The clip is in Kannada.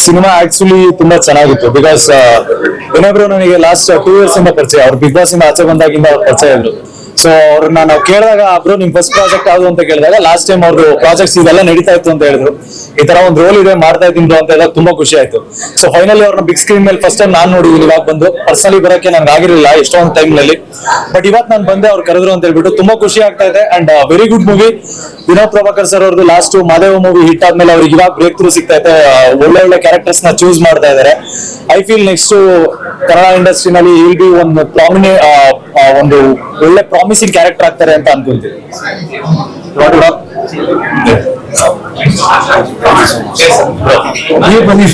ಸಿನಿಮಾ ಆಕ್ಚುಲಿ ತುಂಬಾ ಚೆನ್ನಾಗಿತ್ತು. ಬಿಕಾಸ್ ಇನ್ನೊಬ್ರು ನನಗೆ ಲಾಸ್ಟ್ 2 years ಇಂದ ಪರಿಚಯ, ಅವ್ರು ಬಿಗ್ ಬಾಸ್ ಇಂದ ಆಚೆ ಬಂದಾಗಿಂದ ಅವ್ರು ಪರಿಚಯ ಇದ್ರು. ಸೊ ಅವ್ರನ್ನ ನಾವು ಕೇಳಿದಾಗ ಬ್ರೋ ನಿಮ್ ಫಸ್ಟ್ ಪ್ರಾಜೆಕ್ಟ್ ಯಾವ್ದು ಅಂತ ಕೇಳಿದಾಗ ಲಾಸ್ಟ್ ಟೈಮ್ ಅವ್ರದ್ದು ಪ್ರಾಜೆಕ್ಟ್ಸ್ ಇದೆಲ್ಲ ನಡೀತಾ ಇತ್ತು ಅಂತ ಹೇಳಿದ್ರು. ಈ ತರ ಒಂದು ರೋಲ್ ಇದೆ ಮಾಡ್ತಾ ಇದ್ದೀನಿ ಅಂತ ಹೇಳಿದಾಗ ತುಂಬಾ ಖುಷಿ ಆಯ್ತು. ಸೊ ಫೈನಲಿ ಅವ್ರನ್ನ ಬಿಗ್ ಸ್ಕ್ರೀನ್ ಮೇಲೆ ಫಸ್ಟ್ ಟೈಮ್ ನಾನು ನೋಡಿದ್ದೀನಿ. ಇವಾಗ ಬಂದು ಪರ್ಸನಲಿ ಬರಕ್ಕೆ ನನ್ಗೆ ಆಗಿರಲಿಲ್ಲ ಎಷ್ಟೊಂದು ಟೈಮ್ ನಲ್ಲಿ, ಬಟ್ ಇವತ್ತು ನಾನು ಬಂದೆ, ಅವ್ರು ಕರೆದ್ರು ಅಂತ ಹೇಳ್ಬಿಟ್ಟು ತುಂಬಾ ಖುಷಿ ಆಗ್ತಾ ಇದೆ. And very good movie. Vinod Prabhakar sir ಅವ್ರದ್ದು ಲಾಸ್ಟ್ ಮಾದೇವ ಮೂವಿ ಹಿಟ್ ಆದ್ಮೇಲೆ ಅವ್ರಿಗೆ ಇವಾಗ ಬ್ರೇಕ್ ಥ್ರೂ ಸಿಗ್ತಾ ಇದೆ. ಒಳ್ಳೆ ಒಳ್ಳೆ ಕ್ಯಾರೆಕ್ಟರ್ಸ್ ನ ಚೂಸ್ ಮಾಡ್ತಾ ಇದ್ದಾರೆ. ಐ ಫೀಲ್ ನೆಕ್ಸ್ಟ್ ಕನ್ನಡ ಇಂಡಸ್ಟ್ರಿನಲ್ಲಿ ವಿಲ್ ಬಿ ಒಂದು ಒಳ್ಳೆ ಪ್ರಾಮಿಸಿಂಗ್ ಕ್ಯಾರೆಕ್ಟರ್ ಆಗ್ತಾರೆ ಅಂತ ಅನ್ಕೊಂತೀವಿ. ನೀವು ಬನ್ನಿ.